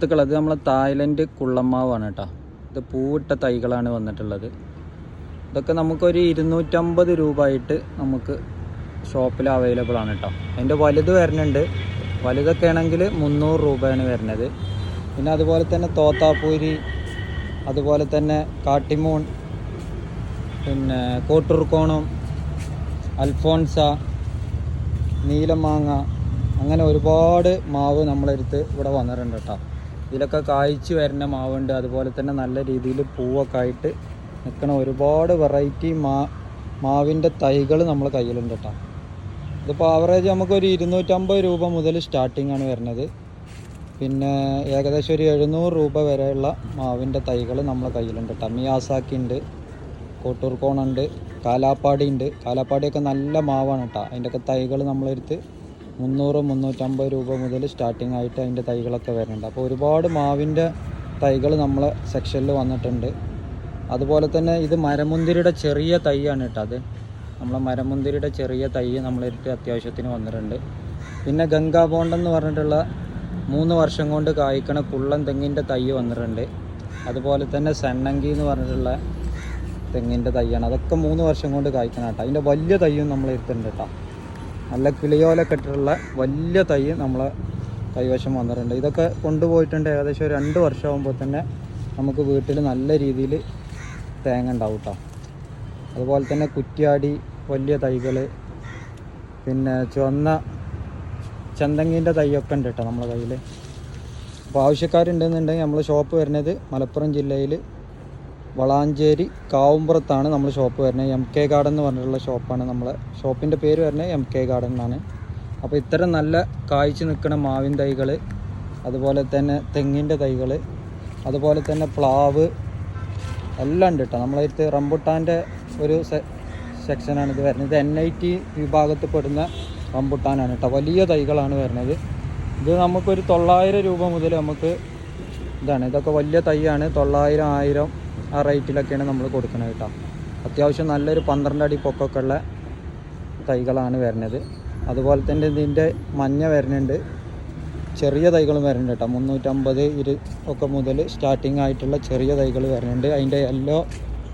ഇത് നമ്മളെ തായ്ലൻഡ് കുള്ളമാവാണ് കേട്ടോ. ഇത് പൂവിട്ട തൈകളാണ് വന്നിട്ടുള്ളത്. ഇതൊക്കെ നമുക്കൊരു 250 രൂപ ആയിട്ട് നമുക്ക് ഷോപ്പിൽ അവൈലബിൾ ആണ് കേട്ടോ. അതിൻ്റെ വലുത് വരുന്നുണ്ട്. വലുതൊക്കെ ആണെങ്കിൽ 300 രൂപയാണ് വരുന്നത്. പിന്നെ അതുപോലെ തന്നെ തോത്താപ്പൂരി, അതുപോലെ തന്നെ കാട്ടിമൂൺ, പിന്നെ കോട്ടൂർക്കോണം, അൽഫോൺസ, നീലമാങ്ങ, അങ്ങനെ ഒരുപാട് മാവ് നമ്മളെടുത്ത് ഇവിടെ വന്നിട്ടുണ്ട് കേട്ടോ. ഇതിലൊക്കെ കായ്ച്ച് വരുന്ന മാവുണ്ട്. അതുപോലെ തന്നെ നല്ല രീതിയിൽ പൂവൊക്കെ ആയിട്ട് നിൽക്കുന്ന ഒരുപാട് വെറൈറ്റി മാവിൻ്റെ തൈകൾ നമ്മളെ കയ്യിലുണ്ട് കേട്ടോ. ഇതിപ്പോൾ ആവറേജ് നമുക്കൊരു 250 രൂപ മുതൽ സ്റ്റാർട്ടിംഗ് ആണ് വരുന്നത്. പിന്നെ ഏകദേശം ഒരു 700 രൂപ വരെയുള്ള മാവിൻ്റെ തൈകൾ നമ്മളെ കയ്യിലുണ്ട് കേട്ടോ. മിയാസാക്കി ഉണ്ട്, കോട്ടൂർക്കോണുണ്ട്, കാലാപ്പാടി ഉണ്ട്. കാലാപ്പാടിയൊക്കെ നല്ല മാവാണ് കേട്ടോ. അതിൻ്റെയൊക്കെ തൈകൾ നമ്മളെടുത്ത് 300-350 രൂപ മുതൽ സ്റ്റാർട്ടിംഗ് ആയിട്ട് അതിൻ്റെ തൈകളൊക്കെ വരുന്നുണ്ട്. അപ്പോൾ ഒരുപാട് മാവിൻ്റെ തൈകൾ നമ്മളെ സെക്ഷനിൽ വന്നിട്ടുണ്ട്. അതുപോലെ തന്നെ ഇത് മരമുന്തിരിയുടെ ചെറിയ തൈയാണ് കേട്ടോ. അത് നമ്മളെ മരമുന്തിരിയുടെ ചെറിയ തൈ നമ്മളെടുത്ത് അത്യാവശ്യത്തിന് വന്നിട്ടുണ്ട്. പിന്നെ ഗംഗാ ബോണ്ടെന്ന് പറഞ്ഞിട്ടുള്ള 3 വർഷം കൊണ്ട് കായ്ക്കണ കുള്ളൻ തെങ്ങിൻ്റെ തൈ വന്നിട്ടുണ്ട്. അതുപോലെ തന്നെ സണ്ണങ്കി എന്ന് പറഞ്ഞിട്ടുള്ള തെങ്ങിൻ്റെ തൈയാണ്. അതൊക്കെ 3 വർഷം കൊണ്ട് കായ്ക്കണം കേട്ടോ. അതിൻ്റെ വലിയ തൈയും നമ്മളെടുത്തിട്ടുണ്ട് കേട്ടോ. നല്ല കിളിയോലൊക്കെ ഇട്ടിട്ടുള്ള വലിയ തൈ നമ്മളെ കൈവശം വന്നിട്ടുണ്ട്. ഇതൊക്കെ കൊണ്ടുപോയിട്ടുണ്ട്. ഏകദേശം ഒരു 2 വർഷമാകുമ്പോൾ തന്നെ നമുക്ക് വീട്ടിൽ നല്ല രീതിയിൽ തേങ്ങ ഉണ്ടാവും കേട്ടോ. അതുപോലെ തന്നെ കുറ്റ്യാടി വലിയ തൈകൾ, പിന്നെ ചുവന്ന ചെന്തങ്ങീൻ്റെ തൈയൊക്കെ ഉണ്ട് കേട്ടോ നമ്മളെ കയ്യിൽ. അപ്പോൾ ആവശ്യക്കാരുണ്ടെന്നുണ്ടെങ്കിൽ നമ്മൾ ഷോപ്പ് വരുന്നത് മലപ്പുറം ജില്ലയിൽ വളാഞ്ചേരി കാവുമ്പുറത്താണ് നമ്മൾ ഷോപ്പ് വരുന്നത്. MK ഗാർഡൻ എന്ന് പറഞ്ഞിട്ടുള്ള ഷോപ്പാണ്. നമ്മളെ ഷോപ്പിൻ്റെ പേര് വരുന്നത് MK ഗാർഡൻ എന്നാണ്. അപ്പോൾ ഇത്തരം നല്ല കായ്ച്ച് നിൽക്കുന്ന മാവിൻ തൈകൾ, അതുപോലെ തന്നെ തെങ്ങിൻ്റെ തൈകൾ, അതുപോലെ തന്നെ പ്ലാവ് എല്ലാം ഉണ്ട് കേട്ടോ. നമ്മളടുത്ത് റംബുട്ടാൻ്റെ ഒരു സെക്ഷനാണ് ഇത് വരുന്നത്. ഇത് NIT വിഭാഗത്തിൽ പെടുന്ന റംബുട്ടാനാണ് കേട്ടോ. വലിയ തൈകളാണ് വരുന്നത്. ഇത് നമുക്കൊരു 900 രൂപ മുതൽ നമുക്ക് ഇതാണ്. ഇതൊക്കെ വലിയ തൈയാണ്. 900, 1000 ആ റേറ്റിലൊക്കെയാണ് നമ്മൾ കൊടുക്കുന്നത് കേട്ടോ. അത്യാവശ്യം നല്ലൊരു 12 അടി പൊക്കമൊക്കെ ഉള്ള തൈകളാണ് വരുന്നത്. അതുപോലെ തന്നെ ഇതിൻ്റെ മഞ്ഞ വരുന്നുണ്ട്, ചെറിയ തൈകളും വരുന്നുണ്ട് കേട്ടോ. 350 ഒക്കെ മുതൽ സ്റ്റാർട്ടിങ് ആയിട്ടുള്ള ചെറിയ തൈകൾ വരുന്നുണ്ട്. അതിൻ്റെ യെല്ലോ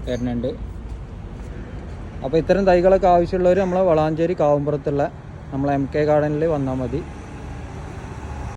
വരുന്നുണ്ട്. അപ്പോൾ ഇത്തരം തൈകളൊക്കെ ആവശ്യമുള്ളവർ നമ്മളെ വളാഞ്ചേരി കാവുമ്പുറത്തുള്ള നമ്മളെ MK ഗാർഡനിൽ വന്നാൽ മതി.